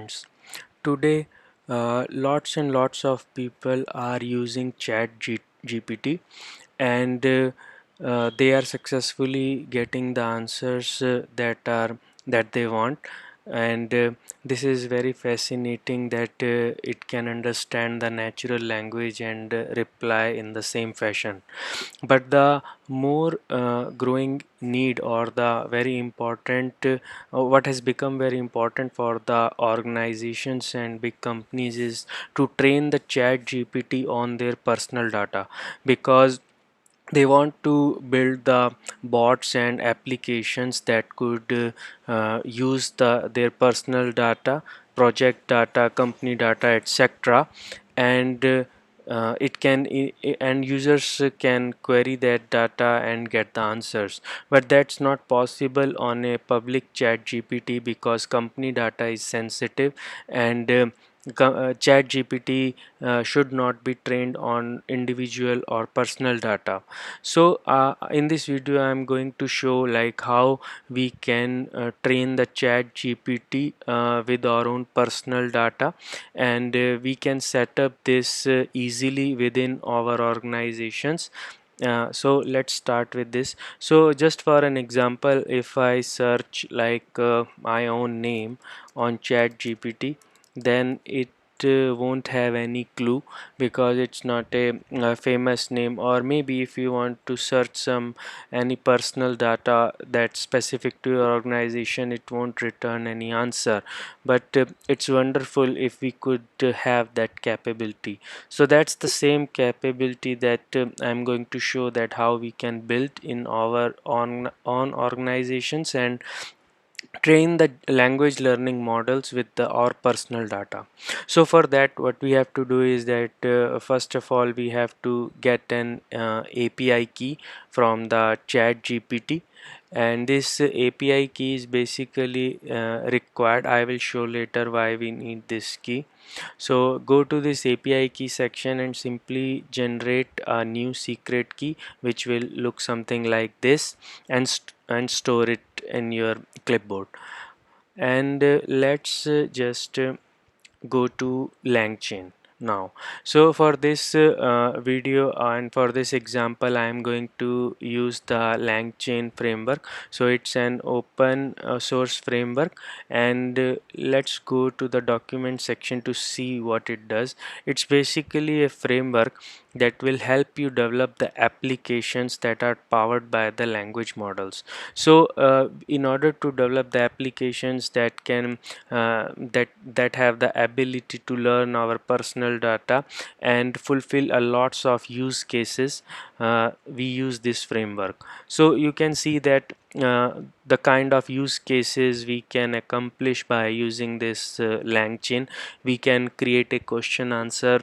students. Today, lots and lots of people are using GPT, and they are successfully getting the answers that they want. And this is very fascinating that it can understand the natural language and reply in the same fashion. But the more growing need, or the very important what has become very important for the organizations and big companies, is to train the chat GPT on their personal data, because they want to build the bots and applications that could use their personal data, project data, company data, etc. And it can and users can query that data and get the answers. But that's not possible on a public chat GPT, because company data is sensitive, and chat GPT should not be trained on individual or personal data. So in this video I am going to show like how we can train the chat GPT with our own personal data, and we can set up this easily within our organizations. So let's start with this. So just for an example, if I search like my own name on chat GPT, then it won't have any clue, because it's not a famous name. Or maybe if you want to search some any personal data that's specific to your organization, it won't return any answer. But it's wonderful if we could have that capability. So that's the same capability that I'm going to show, that how we can build in our on organizations and train the language learning models with our personal data. So for that, what we have to do is that first of all we have to get an API key from the chat GPT, and this API key is basically required. I will show later why we need this key. So go to this API key section and simply generate a new secret key, which will look something like this, and store it in your clipboard. And let's just go to LangChain now. So for this video and for this example, I am going to use the LangChain framework. So it's an open source framework, and let's go to the document section to see what it does. It's basically a framework that will help you develop the applications that are powered by the language models. So in order to develop the applications that can that have the ability to learn our personal data and fulfill a lots of use cases, we use this framework. So you can see that the kind of use cases we can accomplish by using this LangChain. We can create a question answer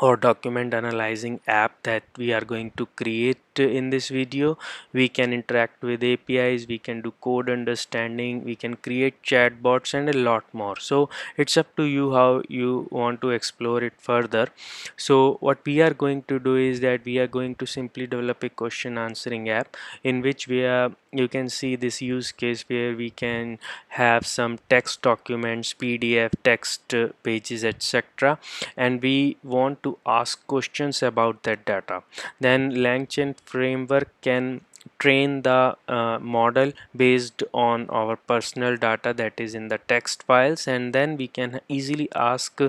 or document analyzing app that we are going to create in this video. We can interact with APIs, we can do code understanding, we can create chatbots, and a lot more. So it's up to you how you want to explore it further. So what we are going to do is that we are going to simply develop a question answering app, in which we are you can see this use case where we can have some text documents, PDF, text pages, etc., and we want to ask questions about that data. Then LangChain framework can train the model based on our personal data that is in the text files, and then we can easily ask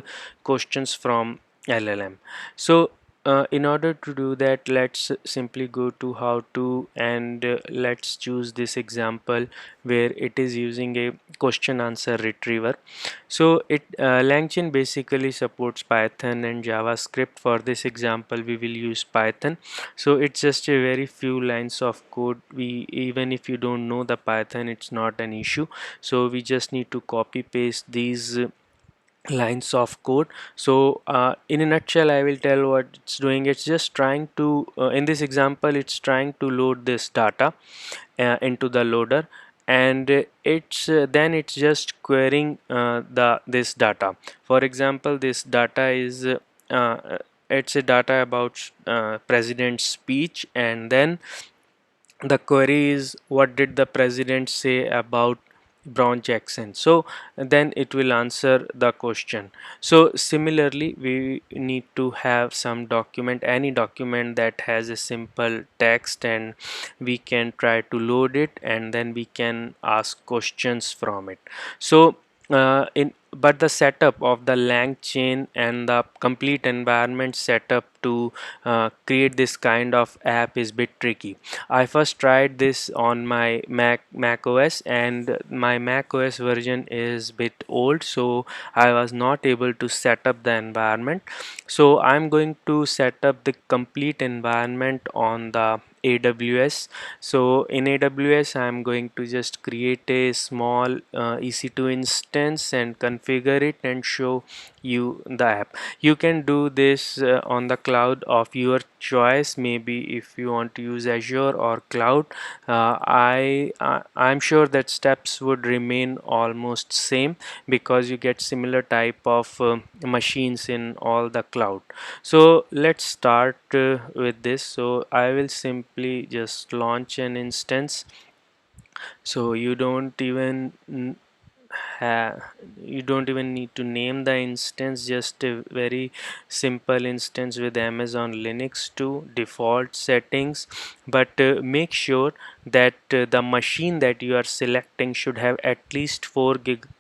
questions from LLM. So in order to do that, let's simply go to how to, and let's choose this example where it is using a question answer retriever. So LangChain basically supports Python and JavaScript. For this example we will use Python. So it's just a very few lines of code. We even if you don't know the Python, it's not an issue. So we just need to copy paste these lines of code. So in a nutshell, I will tell what it's doing. It's just trying to in this example, it's trying to load this data into the loader, and it's then it's just querying the this data. For example, this data is it's a data about president's speech, and then the query is what did the president say about Brown Jackson. So then it will answer the question. So similarly, we need to have some document, any document that has a simple text, and we can try to load it, and then we can ask questions from it. So in but the setup of the LangChain and the complete environment setup to create this kind of app is bit tricky. I first tried this on my Mac OS, and my Mac OS version is bit old, so I was not able to set up the environment. So I'm going to set up the complete environment on the AWS. So in AWS, I'm going to just create a small EC2 instance and configure it and show you the app. You can do this on the cloud of your choice, maybe if you want to use Azure or cloud. I'm sure that steps would remain almost same, because you get similar type of machines in all the cloud. So let's start with this. So I will simply just launch an instance. So you don't even need to name the instance, just a very simple instance with Amazon Linux 2 default settings. But make sure that the machine that you are selecting should have at least 4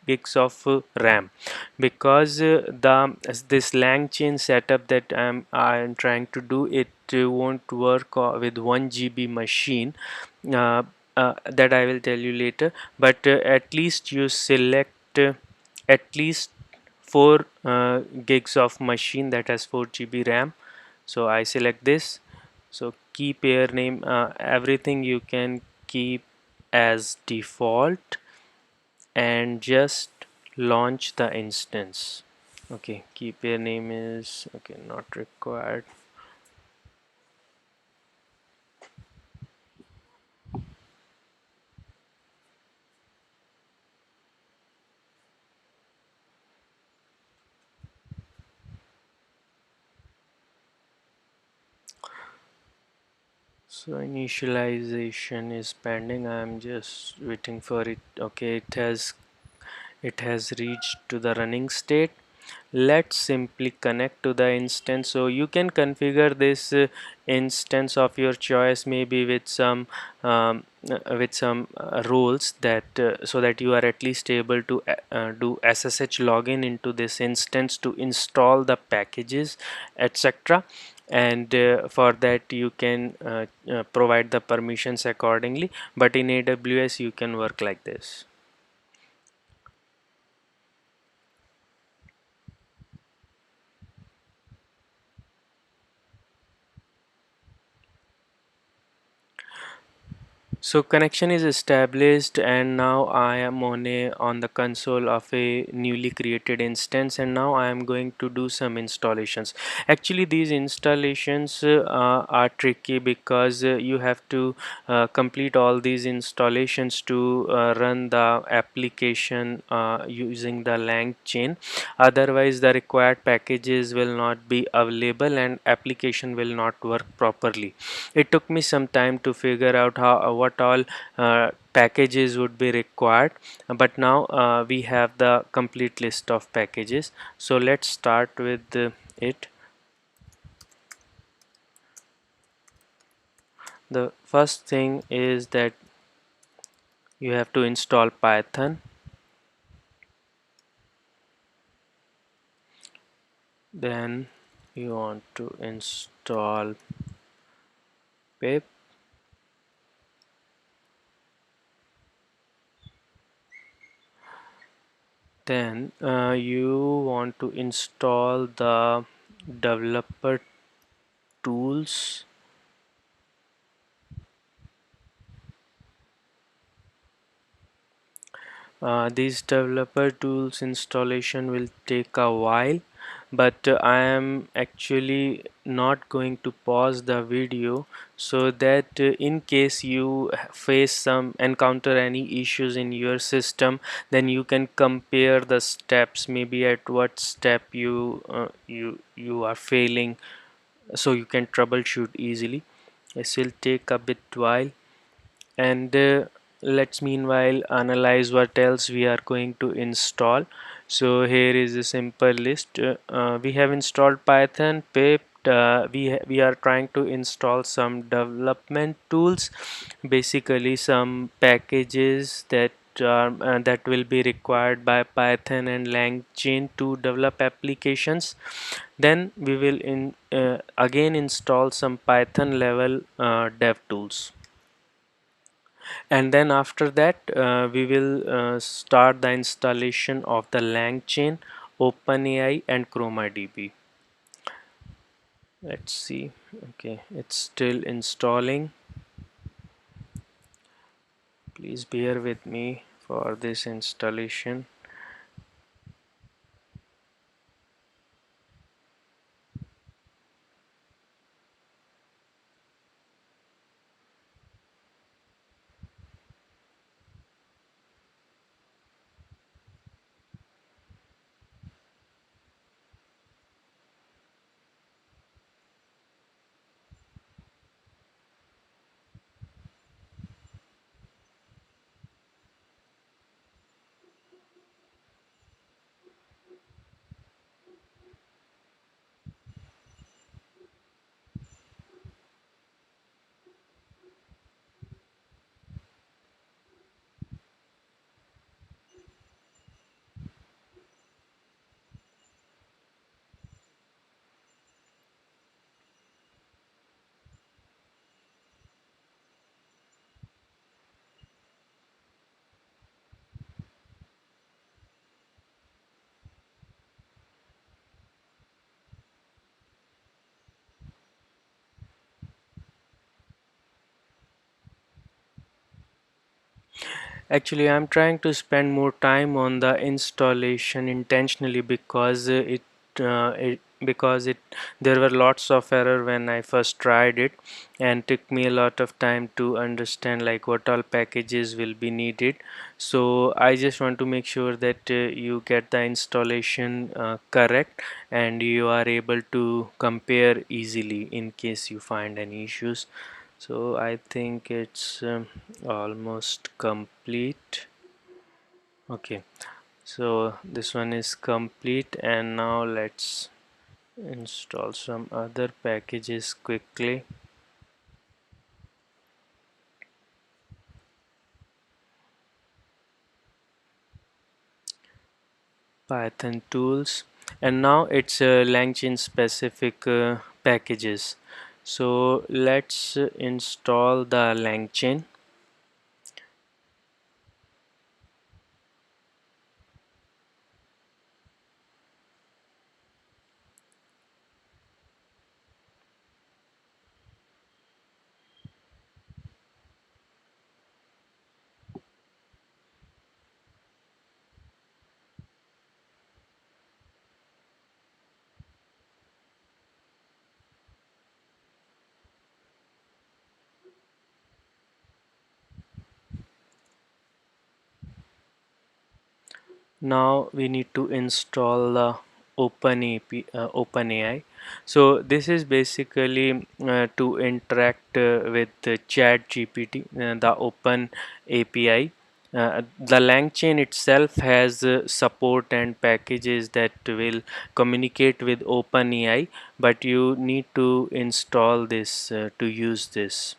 gigs of RAM, because this LangChain setup that I'm trying to do, it won't work with 1 GB machine. uh, that I will tell you later. But at least you select at least 4 gigs of machine that has 4 GB RAM. So I select this. So keep your name, everything you can keep as default, and just launch the instance. Okay, keep your name is okay, not required. So initialization is pending. I'm just waiting for it. Okay, it has reached to the running state. Let's simply connect to the instance. So you can configure this instance of your choice, maybe with some rules that so that you are at least able to do SSH login into this instance to install the packages, etc. And for that you can provide the permissions accordingly. But in AWS you can work like this. So connection is established, and now I am on the console of a newly created instance, and now I am going to do some installations. Actually, these installations are tricky, because you have to complete all these installations to run the application using the LangChain. Otherwise, the required packages will not be available and application will not work properly. It took me some time to figure out how what all packages would be required, but now we have the complete list of packages. So let's start with it. The first thing is that you have to install Python. Then you want to install pip. Then you want to install the developer tools. These developer tools installation will take a while, but I am actually not going to pause the video, so that in case you face some encounter any issues in your system, then you can compare the steps, maybe at what step you are failing, so you can troubleshoot easily. This will take a bit while. And let's meanwhile analyze what else we are going to install. So here is a simple list. We have installed Python, pip. We are trying to install some development tools, basically some packages that will be required by Python and LangChain to develop applications. Then we will again install some Python level dev tools, and then after that we will start the installation of the LangChain, openai and chromadb. Let's see. Okay, it's still installing. Please bear with me for this installation. Actually, I'm trying to spend more time on the installation intentionally because it there were lots of error when I first tried it, and took me a lot of time to understand like what all packages will be needed. So I just want to make sure that you get the installation correct, and you are able to compare easily in case you find any issues. So I think it's almost complete. Okay, so this one is complete, and now let's install some other packages quickly. Python tools, and now it's LangChain specific packages. So let's install the LangChain. Now we need to install OpenAI. So this is basically to interact with the ChatGPT, the Open API. The LangChain itself has support and packages that will communicate with OpenAI, but you need to install this to use this,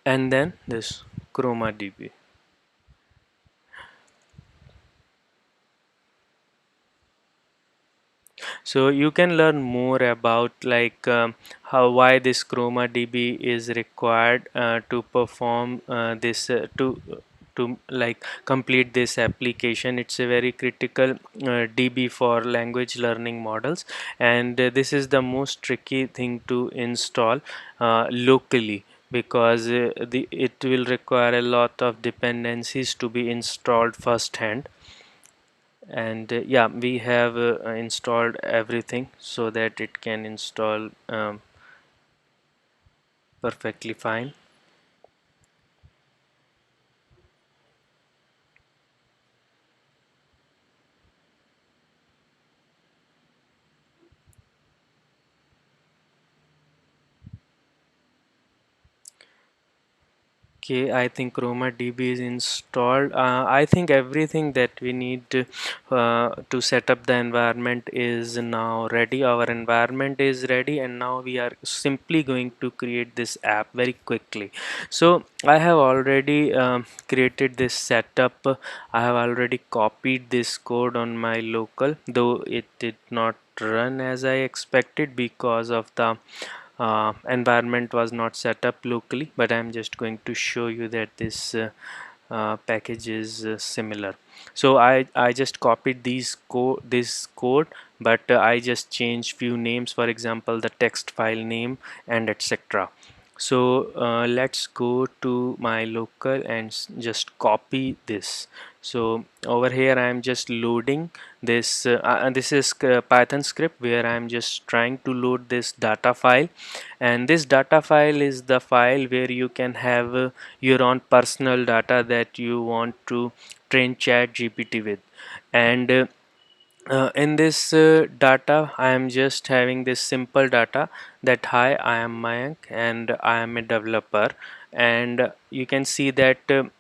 and then this ChromaDB. So you can learn more about like how why this ChromaDB is required to perform this to like complete this application. It's a very critical DB for language learning models, and this is the most tricky thing to install locally, because it will require a lot of dependencies to be installed firsthand. And yeah, we have installed everything so that it can install perfectly fine. Okay, I think chromadb is installed. I think everything that we need to set up the environment is now ready. Our environment is ready, and now we are simply going to create this app very quickly. So I have already created this setup. I have already copied this code on my local, though it did not run as I expected because of the environment was not set up locally, but I'm just going to show you that this package is similar. So I just copied this code, but I just changed few names, for example the text file name and etc. So let's go to my local and just copy this. So over here I am just loading this is Python script where I am just trying to load this data file, and this data file is the file where you can have your own personal data that you want to train ChatGPT with. And in this data I am just having this simple data that hi, I am Mayank and I am a developer. And you can see that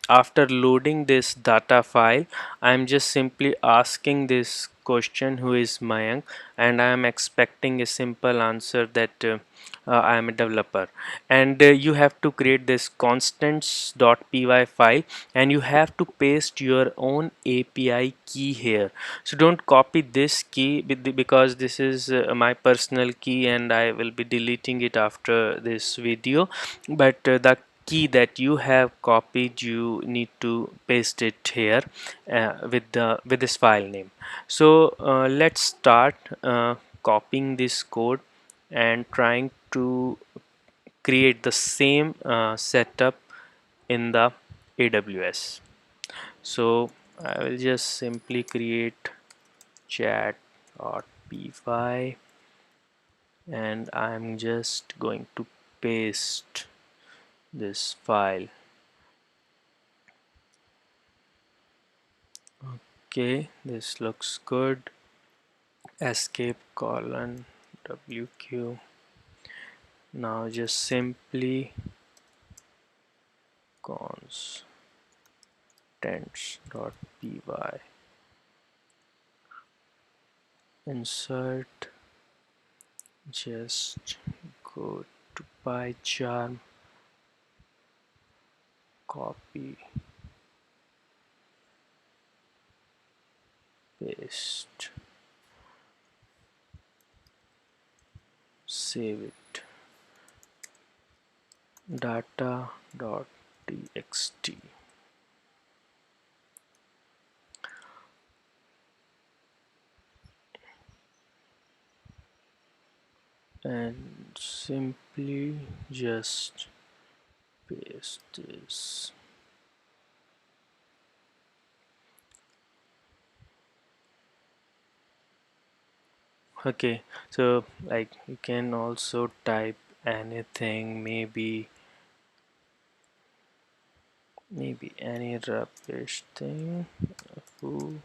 after loading this data file I am just simply asking this question, who is Mayank, and I am expecting a simple answer that I am a developer. And you have to create this constants.py file, and you have to paste your own API key here. So don't copy this key because this is my personal key and I will be deleting it after this video. But the key that you have copied, you need to paste it here with this file name. So let's start copying this code and trying to create the same setup in the AWS. So I will just simply create chat.py and I'm just going to paste this file. Okay, this looks good. Escape colon wq. Now just simply constants.py, insert, just go to PyCharm, copy, paste, save it, data.txt, and simply just paste this. Okay, so like you can also type anything, maybe any rubbish thing, who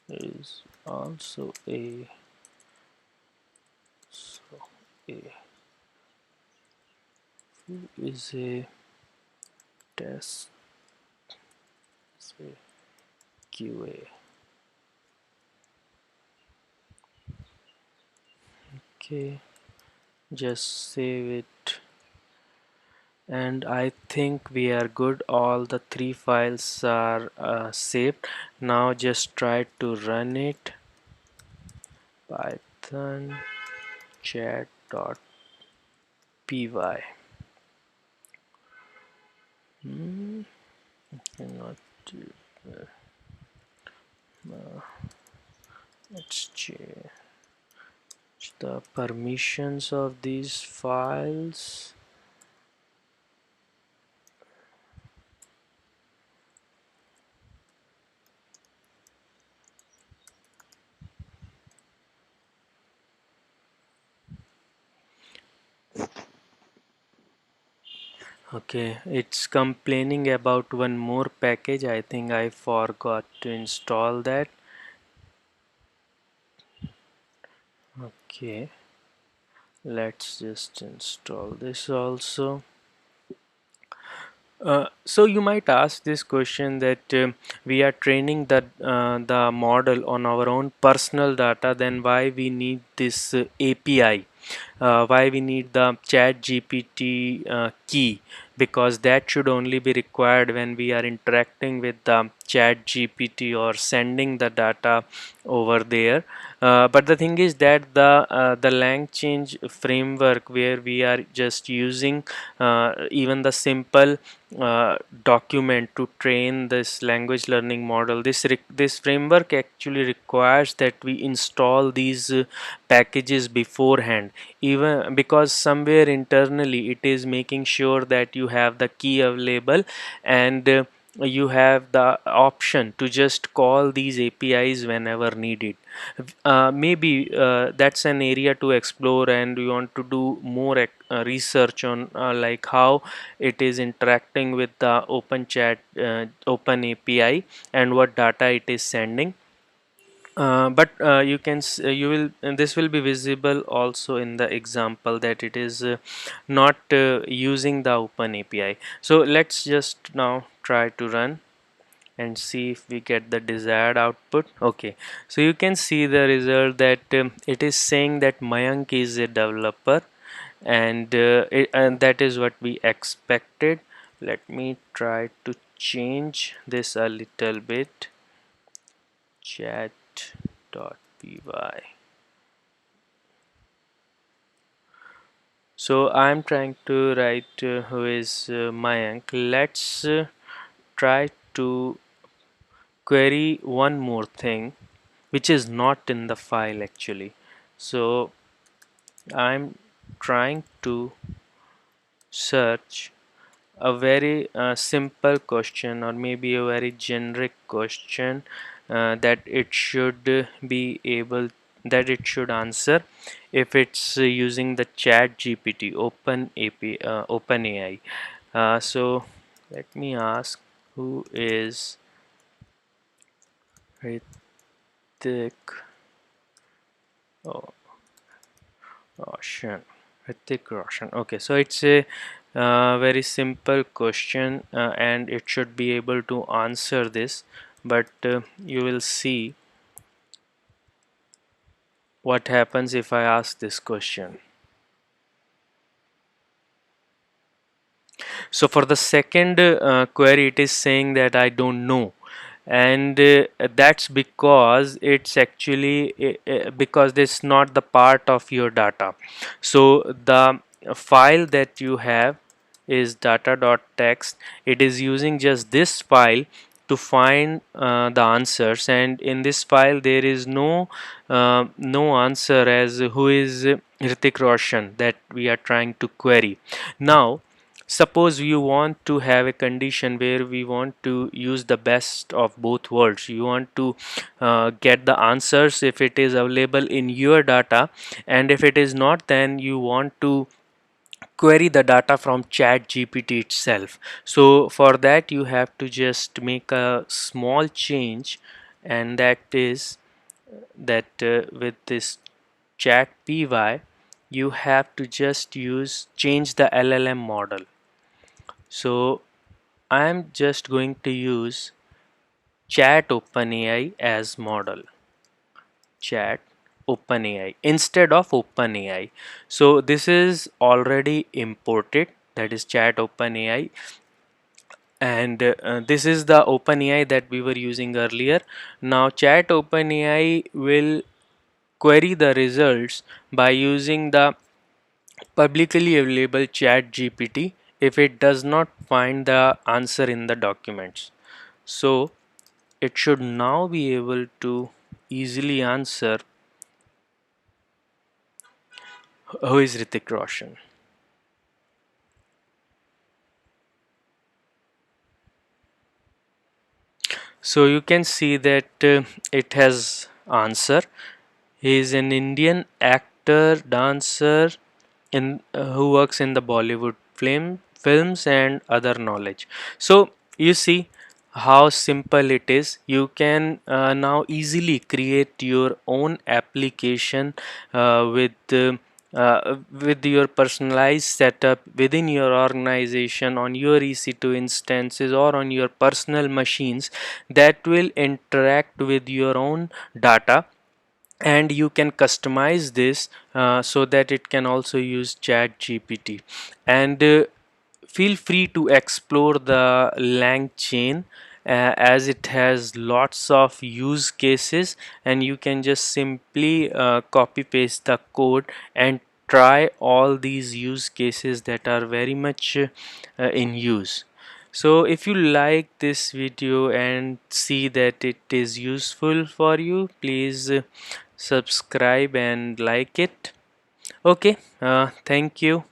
is also a so a who is a test say QA. Okay, just save it, and I think we are good. All the three files are saved. Now just try to run it. Python chat.py. Cannot do let's change the permissions of these files. Okay, it's complaining about one more package. I think I forgot to install that. Okay, let's just install this also. So you might ask this question that we are training the model on our own personal data, then why we need this API? Why we need the chat GPT key? Because that should only be required when we are interacting with the chat GPT or sending the data over there. But the thing is that the LangChain framework, where we are just using even the simple uh, document to train this language learning model, this framework actually requires that we install these packages beforehand, even because somewhere internally it is making sure that you have the key available, and you have the option to just call these APIs whenever needed. Maybe that's an area to explore, and we want to do more research on like how it is interacting with the open API and what data it is sending. But you will, and this will be visible also in the example that it is not using the open API. So let's just now try to run and see if we get the desired output. Okay, so you can see the result that it is saying that Mayank is a developer, and that is what we expected. Let me try to change this a little bit. Chat.py. So I'm trying to write who is Mayank. Let's try to query one more thing which is not in the file actually. So I'm trying to search a very simple question, or maybe a very generic question that it should be able that it should answer if it's using the chat GPT open AI. So let me ask, who is Ritik Roshan? Ritik Roshan. Okay, so it's a very simple question, and it should be able to answer this, but you will see what happens if I ask this question. So for the second query, it is saying that I don't know, and that's because it's actually because it's not the part of your data. So the file that you have is data.txt. It is using just this file to find the answers, and in this file there is no answer as who is Hrithik Roshan that we are trying to query. Now suppose you want to have a condition where we want to use the best of both worlds. You want to get the answers if it is available in your data, and if it is not, then you want to query the data from chat GPT itself. So for that you have to just make a small change, and that is that with this chat py you have to just change the LLM model. So I'm just going to use chat OpenAI as model. Chat OpenAI instead of OpenAI. So this is already imported, that is chat OpenAI, and this is the OpenAI that we were using earlier. Now chat OpenAI will query the results by using the publicly available chat GPT if it does not find the answer in the documents. So it should now be able to easily answer who is Ritik Roshan. So you can see that it has answer. He is an Indian actor, dancer in who works in the Bollywood films and other knowledge. So you see how simple it is. You can now easily create your own application with with your personalized setup within your organization on your EC2 instances or on your personal machines that will interact with your own data, and you can customize this so that it can also use ChatGPT. And feel free to explore the LangChain as it has lots of use cases, and you can just simply copy paste the code and try all these use cases that are very much in use. So if you like this video and see that it is useful for you, please subscribe and like it. Okay, thank you.